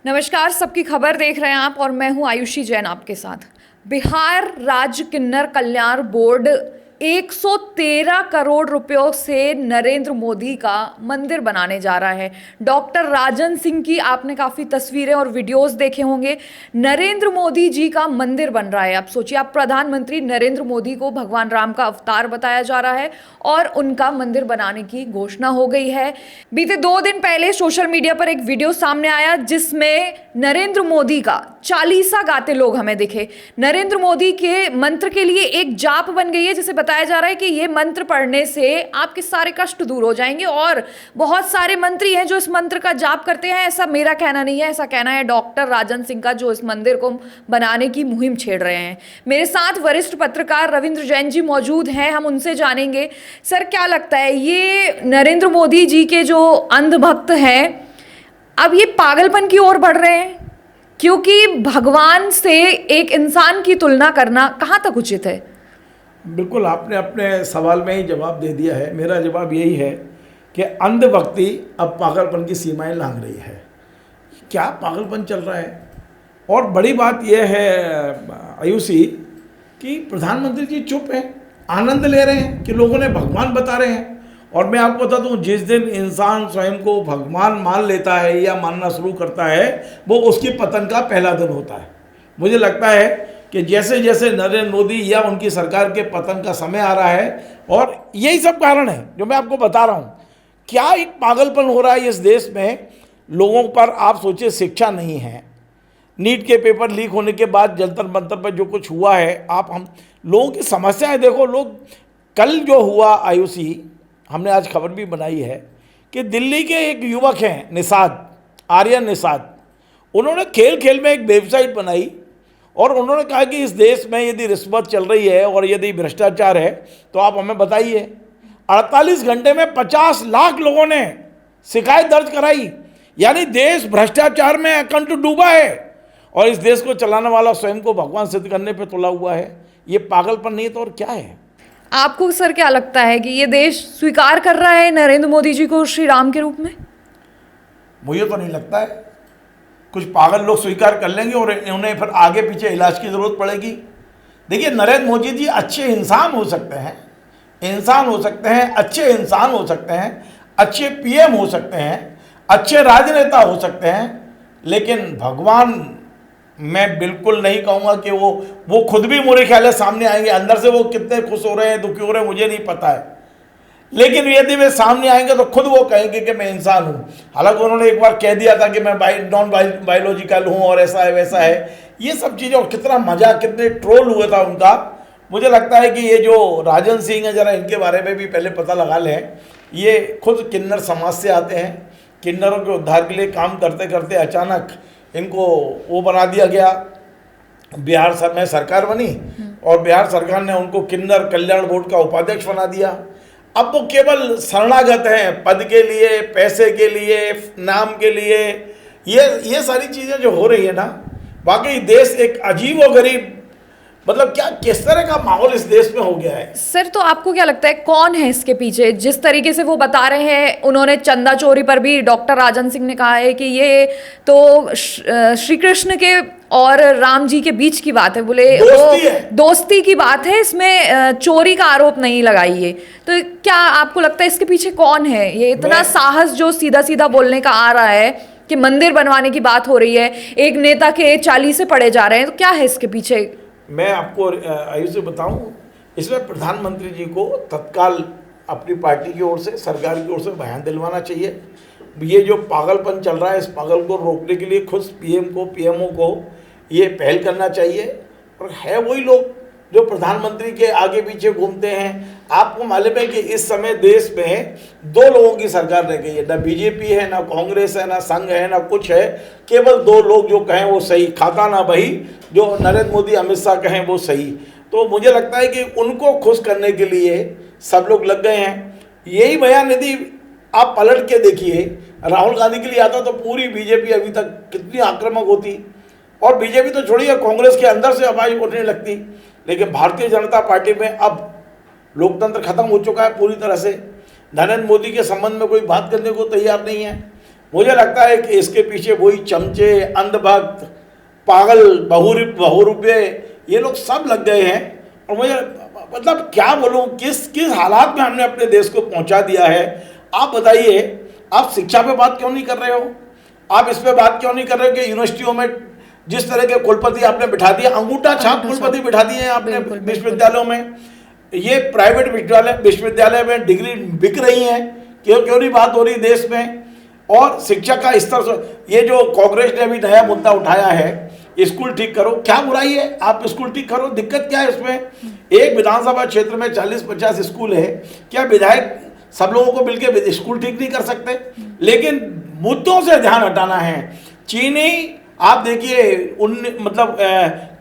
नमस्कार, सबकी खबर देख रहे हैं आप और मैं हूं आयुषी जैन आपके साथ। बिहार राज्य किन्नर कल्याण बोर्ड 113 करोड़ रुपयों से नरेंद्र मोदी का मंदिर बनाने जा रहा है। डॉक्टर राजन सिंह की आपने काफ़ी तस्वीरें और वीडियोस देखे होंगे। नरेंद्र मोदी जी का मंदिर बन रहा है। आप सोचिए, आप प्रधानमंत्री नरेंद्र मोदी को भगवान राम का अवतार बताया जा रहा है और उनका मंदिर बनाने की घोषणा हो गई है। बीते 2 दिन पहले सोशल मीडिया पर एक वीडियो सामने आया जिसमें नरेंद्र मोदी का चालीसा गाते लोग हमें दिखे। नरेंद्र मोदी के मंत्र के लिए एक जाप बन गई है, जिसे बताया जा रहा है कि ये मंत्र पढ़ने से आपके सारे कष्ट दूर हो जाएंगे। और बहुत सारे मंत्री हैं जो इस मंत्र का जाप करते हैं। ऐसा मेरा कहना नहीं है, ऐसा कहना है डॉक्टर राजन सिंह का, जो इस मंदिर को बनाने की मुहिम छेड़ रहे हैं। मेरे साथ वरिष्ठ पत्रकार रविंद्र जैन जी मौजूद हैं, हम उनसे जानेंगे। सर, क्या लगता है ये नरेंद्र मोदी जी के जो अंधभक्त हैं अब ये पागलपन की ओर बढ़ रहे हैं? क्योंकि भगवान से एक इंसान की तुलना करना कहाँ तक उचित है? बिल्कुल, आपने अपने सवाल में ही जवाब दे दिया है। मेरा जवाब यही है कि अंधभक्ति अब पागलपन की सीमाएं लांघ रही है। क्या पागलपन चल रहा है। और बड़ी बात यह है आयुषी कि प्रधानमंत्री जी चुप हैं, आनंद ले रहे हैं कि लोगों ने भगवान बता रहे हैं। और मैं आपको बता दूं, जिस दिन इंसान स्वयं को भगवान मान लेता है या मानना शुरू करता है, वो उसकी पतन का पहला दिन होता है। मुझे लगता है कि जैसे जैसे नरेंद्र मोदी या उनकी सरकार के पतन का समय आ रहा है, और यही सब कारण है जो मैं आपको बता रहा हूँ। क्या एक पागलपन हो रहा है इस देश में लोगों पर। आप सोचिए, शिक्षा नहीं है, नीट के पेपर लीक होने के बाद जंतर मंतर पर जो कुछ हुआ है, हम लोगों की समस्याएं देखो। लोग, कल जो हुआ आयुषी, हमने आज खबर भी बनाई है कि दिल्ली के एक युवक हैं निषाद, आर्यन निषाद। उन्होंने खेल खेल में एक वेबसाइट बनाई और उन्होंने कहा कि इस देश में यदि रिश्वत चल रही है और यदि भ्रष्टाचार है तो आप हमें बताइए। 48 घंटे में 50 लाख लोगों ने शिकायत दर्ज कराई। यानी देश भ्रष्टाचार में अकंठ डूबा है और इस देश को चलाने वाला स्वयं को भगवान सिद्ध करने पे तुला हुआ है। ये पागलपन नहीं तो और क्या है? आपको सर क्या लगता है कि ये देश स्वीकार कर रहा है नरेंद्र मोदी जी को श्री राम के रूप में? मुझे तो नहीं लगता है। कुछ पागल लोग स्वीकार कर लेंगे और उन्हें फिर आगे पीछे इलाज की जरूरत पड़ेगी। देखिए, नरेंद्र मोदी जी अच्छे इंसान हो सकते हैं, अच्छे इंसान हो सकते हैं, अच्छे पीएम हो सकते हैं, अच्छे राजनेता हो सकते हैं, लेकिन भगवान मैं बिल्कुल नहीं कहूँगा कि वो खुद भी मेरे ख्याल है सामने आएंगे। अंदर से वो कितने खुश हो रहे हैं, दुखी हो रहे हैं, मुझे नहीं पता है। लेकिन यदि वे सामने आएंगे तो खुद वो कहेंगे कि मैं इंसान हूँ। हालांकि उन्होंने एक बार कह दिया था कि मैं नॉन बायोलॉजिकल हूँ और ऐसा है वैसा है, ये सब चीज़ें। और कितना मजाक, कितने ट्रोल हुआ था उनका। मुझे लगता है कि ये जो राजन सिंह है, जरा इनके बारे में भी पहले पता लगा लें। ये खुद किन्नर समाज से आते हैं। किन्नरों के उद्धार के लिए काम करते करते अचानक इनको वो बना दिया गया। बिहार में सरकार बनी और बिहार सरकार ने उनको किन्नर कल्याण बोर्ड का उपाध्यक्ष बना दिया। अब वो केवल शरणागत हैं, पद के लिए, पैसे के लिए, नाम के लिए। ये सारी चीज़ें जो हो रही है ना, वाकई देश एक अजीब और गरीब, मतलब क्या किस तरह का माहौल इस देश में हो गया है। सर, तो आपको क्या लगता है कौन है इसके पीछे? जिस तरीके से वो बता रहे हैं, उन्होंने चंदा चोरी पर भी डॉक्टर राजन सिंह ने कहा है कि ये तो श्री कृष्ण के और राम जी के बीच की बात है। बोले दोस्ती की बात है, इसमें चोरी का आरोप नहीं लगाइए। तो क्या आपको लगता है इसके पीछे कौन है? ये इतना साहस जो सीधा सीधा बोलने का आ रहा है कि मंदिर बनवाने की बात हो रही है, एक नेता के चालीसे पड़े जा रहे हैं, तो क्या है इसके पीछे? मैं आपको आयु से बताऊं, इसमें प्रधानमंत्री जी को तत्काल अपनी पार्टी की ओर से, सरकार की ओर से बयान दिलवाना चाहिए। ये जो पागलपन चल रहा है, इस पागल को रोकने के लिए खुद पीएम को, पीएमओ को ये पहल करना चाहिए। और है वही लोग जो प्रधानमंत्री के आगे पीछे घूमते हैं। आपको मालूम है कि इस समय देश में 2 लोगों की सरकार रह गई है, ना बीजेपी है, ना कांग्रेस है, ना संघ है, ना कुछ है। केवल 2 लोग जो कहें वो सही, खाता ना बही, जो नरेंद्र मोदी, अमित शाह कहें वो सही। तो मुझे लगता है कि उनको खुश करने के लिए सब लोग लग गए हैं। यही बयान यदि आप पलट के देखिए, राहुल गांधी के लिए आता तो पूरी बीजेपी अभी तक कितनी आक्रामक होती। और बीजेपी तो छोड़िए, कांग्रेस के अंदर से आवाज उठने लगती। लेकिन भारतीय जनता पार्टी में अब लोकतंत्र खत्म हो चुका है पूरी तरह से। नरेंद्र मोदी के संबंध में कोई बात करने को तैयार नहीं है। मुझे लगता है कि इसके पीछे वही चमचे, अंधभक्त, पागल, बहुरूपे, ये लोग सब लग गए हैं। और मुझे मतलब क्या बोलूं, किस किस हालात में हमने अपने देश को पहुंचा दिया है। आप बताइए, आप शिक्षा पे बात क्यों नहीं कर रहे हो? आप इस पे बात क्यों नहीं कर रहे हो कि यूनिवर्सिटियों में जिस तरह के कुलपति आपने बिठा दिया, अंगूठा छाप कुलपति बिठा दिए हैं आपने विश्वविद्यालयों में। ये प्राइवेट विश्वविद्यालय में डिग्री बिक रही हैं, क्यों नहीं बात हो रही देश में? और शिक्षा का स्तर, ये जो कांग्रेस ने अभी नया मुद्दा उठाया है, स्कूल ठीक करो, क्या बुराई है? आप स्कूल ठीक करो, दिक्कत क्या है इसमें? एक विधानसभा क्षेत्र में 40-50 स्कूल है, क्या विधायक सब लोगों को मिलकर स्कूल ठीक नहीं कर सकते? लेकिन मुद्दों से ध्यान हटाना है। चीनी आप देखिए,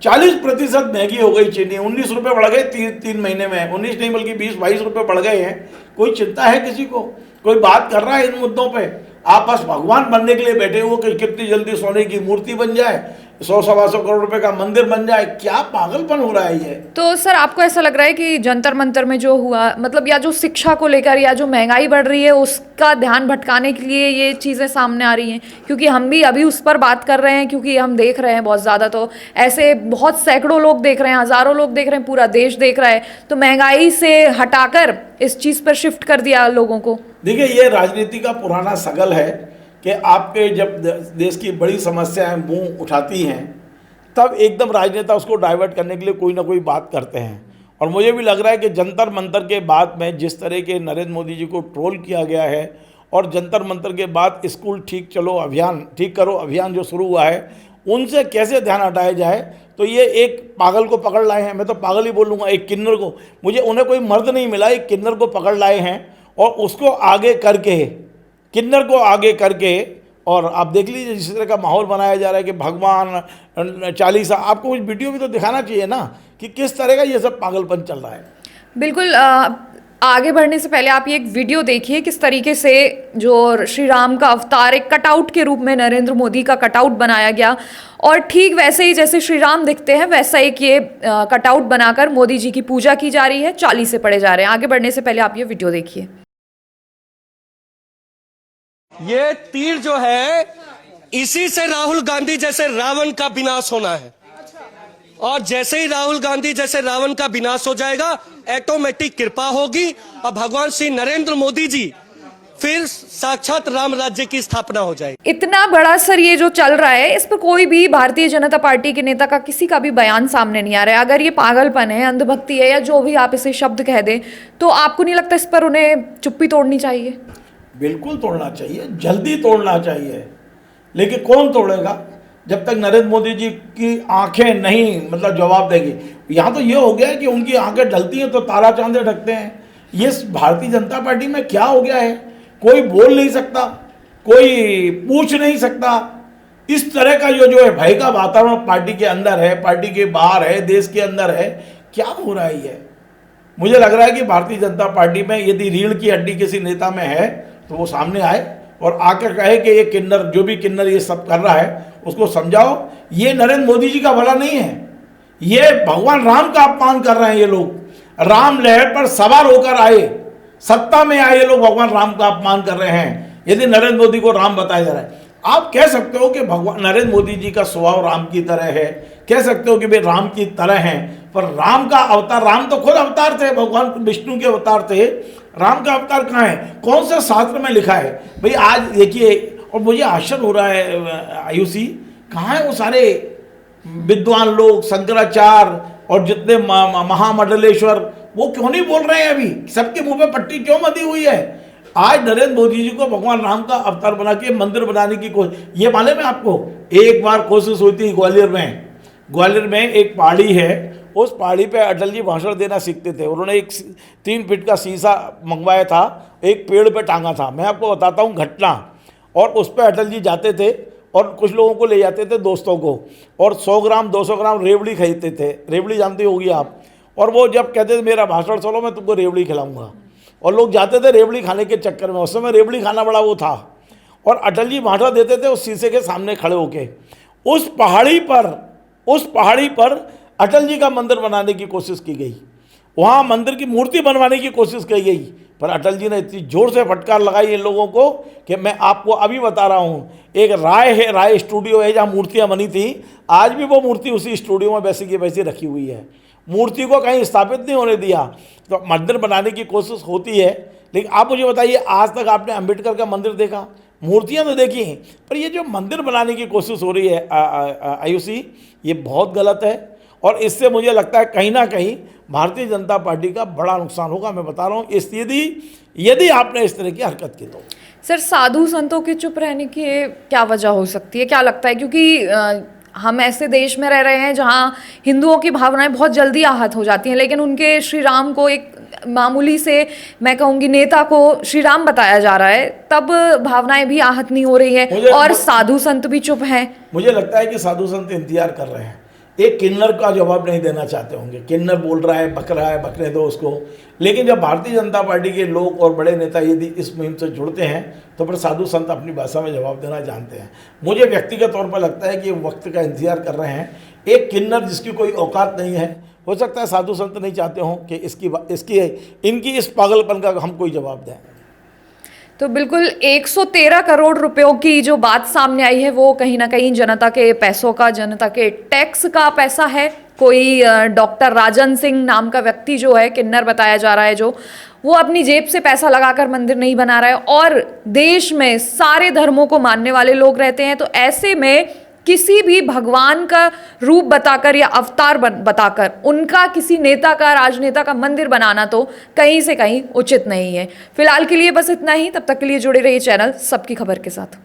40% महंगी हो गई चीनी, 19 रुपये बढ़ गए 3 महीने में, 19 नहीं बल्कि 20-22 रुपये बढ़ गए हैं। कोई चिंता है किसी को? कोई बात कर रहा है इन मुद्दों पे? आप बस भगवान बनने के लिए बैठे हो कि कितनी जल्दी सोने की मूर्ति बन जाए, 100-125 करोड़ रुपए का मंदिर बन जाए। क्या पागलपन हो रहा है ये? तो सर, आपको ऐसा लग रहा है कि जंतर मंतर में जो हुआ, मतलब या जो शिक्षा को लेकर या जो महंगाई बढ़ रही है उसका ध्यान भटकाने के लिए ये चीज़ें सामने आ रही हैं? क्योंकि हम भी अभी उस पर बात कर रहे हैं, क्योंकि हम देख रहे हैं बहुत ज़्यादा, तो ऐसे बहुत सैकड़ों लोग देख रहे हैं, हज़ारों लोग देख रहे हैं, पूरा देश देख रहा है। तो महंगाई से हटाकर इस चीज़ पर शिफ्ट कर दिया लोगों को। देखिए, ये राजनीति का पुराना सगल है कि आपके जब देश की बड़ी समस्याएं मुंह उठाती हैं, तब एकदम राजनेता उसको डाइवर्ट करने के लिए कोई ना कोई बात करते हैं। और मुझे भी लग रहा है कि जंतर मंतर के बाद में जिस तरह के नरेंद्र मोदी जी को ट्रोल किया गया है, और जंतर मंतर के बाद स्कूल ठीक करो अभियान जो शुरू हुआ है, उनसे कैसे ध्यान हटाया जाए, तो ये एक पागल को पकड़ लाए हैं। मैं तो पागल ही बोलूँगा, एक किन्नर को। उन्हें कोई मर्द नहीं मिला, एक किन्नर को पकड़ लाए हैं और उसको आगे करके, किन्नर को आगे करके, और आप देख लीजिए जिस तरह का माहौल बनाया जा रहा है कि भगवान चालीसा, आपको कुछ वीडियो भी तो दिखाना चाहिए ना कि किस तरह का ये सब पागलपन चल रहा है। बिल्कुल। आगे बढ़ने से पहले आप ये एक वीडियो देखिए, किस तरीके से जो श्री राम का अवतार एक कटआउट के रूप में नरेंद्र मोदी का कटआउट बनाया गया, और ठीक वैसे ही जैसे श्री राम दिखते हैं वैसा एक ये कटआउट बनाकर मोदी जी की पूजा की जा रही है, चालीसे पढ़े जा रहे हैं। आगे बढ़ने से पहले आप ये वीडियो देखिए। ये तीर जो है, इसी से राहुल गांधी जैसे रावण का विनाश होना है। और जैसे ही राहुल गांधी जैसे रावण का विनाश हो जाएगा, ऑटोमेटिक कृपा होगी और भगवान श्री नरेंद्र मोदी जी फिर साक्षात राम राज्य की स्थापना हो जाएगी। इतना बड़ा सर ये जो चल रहा है, इस पर कोई भी भारतीय जनता पार्टी के नेता का किसी का भी बयान सामने नहीं आ रहा है। अगर ये पागलपन है, अंधभक्ति है, या जो भी आप इसे शब्द कह दें, तो आपको नहीं लगता इस पर उन्हें चुप्पी तोड़नी चाहिए? बिल्कुल तोड़ना चाहिए, जल्दी तोड़ना चाहिए। लेकिन कौन तोड़ेगा जब तक नरेंद्र मोदी जी की आंखें नहीं जवाब देगी। यहाँ तो ये हो गया है कि उनकी आंखें ढलती हैं तो तारा चांदे ढकते हैं। ये भारतीय जनता पार्टी में क्या हो गया है? कोई बोल नहीं सकता, कोई पूछ नहीं सकता। इस तरह का जो है भय का वातावरण पार्टी के अंदर है, पार्टी के बाहर है, देश के अंदर है। क्या हो रहा है ये? मुझे लग रहा है कि भारतीय जनता पार्टी में यदि रीढ़ की हड्डी किसी नेता में है तो वो सामने आए और आकर कहे कि ये किन्नर, जो भी किन्नर ये सब कर रहा है उसको समझाओ। ये नरेंद्र मोदी जी का भला नहीं है, ये भगवान राम का अपमान कर रहे हैं ये लोग। राम लहर पर सवार होकर आए, सत्ता में आए ये लोग भगवान राम का अपमान कर रहे हैं। यदि नरेंद्र मोदी को राम बताया जा रहा है, आप कह सकते हो कि भगवान नरेंद्र मोदी जी का स्वभाव राम की तरह है, कह सकते हो कि वे राम की तरह हैं, पर राम का अवतार, राम तो खुद अवतार थे, भगवान विष्णु के अवतार थे। राम का अवतार कहाँ है? कौन से शास्त्र में लिखा है भाई? आज देखिए, और मुझे आश्चर्य हो रहा है आयुषी, कहाँ है वो सारे विद्वान लोग, शंकराचार्य और जितने महामंडलेश्वर, वो क्यों नहीं बोल रहे हैं अभी? सबके मुंह पे पट्टी क्यों बंधी हुई है? आज नरेंद्र मोदी जी को भगवान राम का अवतार बना के मंदिर बनाने की कोशिश, ये मालूम है आपको? एक बार कोशिश हुई थी ग्वालियर में एक पहाड़ी है, उस पहाड़ी पे अटल जी भाषण देना सीखते थे। उन्होंने एक 3 फीट का शीशा मंगवाया था, एक पेड़ पे टांगा था। मैं आपको बताता हूँ घटना। और उस पर अटल जी जाते थे और कुछ लोगों को ले जाते थे, दोस्तों को, और 100 ग्राम 200 ग्राम रेवड़ी खरीदते थे। रेवड़ी जानती होगी आप। और वो जब कहते थे मेरा भाषण सुनो, मैं तुमको रेवड़ी खिलाऊंगा, और लोग जाते थे रेवड़ी खाने के चक्कर में। उस समय रेवड़ी खाना बड़ा वो था। और अटल जी भाषण देते थे उस शीशे के सामने खड़े होके। उस पहाड़ी पर अटल जी का मंदिर बनाने की कोशिश की गई। वहाँ मंदिर की मूर्ति बनवाने की कोशिश की गई, पर अटल जी ने इतनी जोर से फटकार लगाई इन लोगों को कि मैं आपको अभी बता रहा हूँ, एक राय है, राय स्टूडियो है जहाँ मूर्तियाँ बनी थी, आज भी वो मूर्ति उसी स्टूडियो में वैसी की वैसी रखी हुई है। मूर्ति को कहीं स्थापित नहीं होने दिया। तो मंदिर बनाने की कोशिश होती है, लेकिन आप मुझे बताइए, आज तक आपने अंबेडकर का मंदिर देखा? मूर्तियाँ तो देखी हैं, पर ये जो मंदिर बनाने की कोशिश हो रही है आयुषी, ये बहुत गलत है। और इससे मुझे लगता है कहीं ना कहीं भारतीय जनता पार्टी का बड़ा नुकसान होगा। मैं बता रहा हूँ, इस यदि आपने इस तरह की हरकत की तो। सर, साधु संतों के चुप रहने की क्या वजह हो सकती है, क्या लगता है? क्योंकि हम ऐसे देश में रह रहे हैं जहाँ हिंदुओं की भावनाएं बहुत जल्दी आहत हो जाती हैं, लेकिन उनके श्री राम को, एक मामूली से मैं कहूँगी नेता को श्री राम बताया जा रहा है, तब भावनाएं भी आहत नहीं हो रही है और साधु संत भी चुप हैं। मुझे लगता है कि साधु संत इंतजार कर रहे हैं, एक किन्नर का जवाब नहीं देना चाहते होंगे। किन्नर बोल रहा है, बकने दो उसको। लेकिन जब भारतीय जनता पार्टी के लोग और बड़े नेता यदि इस मुहिम से जुड़ते हैं तो फिर साधु संत अपनी भाषा में जवाब देना जानते हैं। मुझे व्यक्तिगत तौर पर लगता है कि वक्त का इंतजार कर रहे हैं। एक किन्नर जिसकी कोई औकात नहीं है, हो सकता है साधु संत नहीं चाहते हों कि इनकी इस पागलपन का हम कोई जवाब दें। तो बिल्कुल 113 करोड़ रुपयों की जो बात सामने आई है वो कहीं ना कहीं जनता के पैसों का, जनता के टैक्स का पैसा है। कोई डॉक्टर राजन सिंह नाम का व्यक्ति जो है, किन्नर बताया जा रहा है, जो वो अपनी जेब से पैसा लगाकर मंदिर नहीं बना रहा है। और देश में सारे धर्मों को मानने वाले लोग रहते हैं, तो ऐसे में किसी भी भगवान का रूप बताकर या अवतार बताकर उनका, किसी नेता का, राजनेता का मंदिर बनाना तो कहीं से कहीं उचित नहीं है। फिलहाल के लिए बस इतना ही। तब तक के लिए जुड़े रहिए चैनल सबकी खबर के साथ।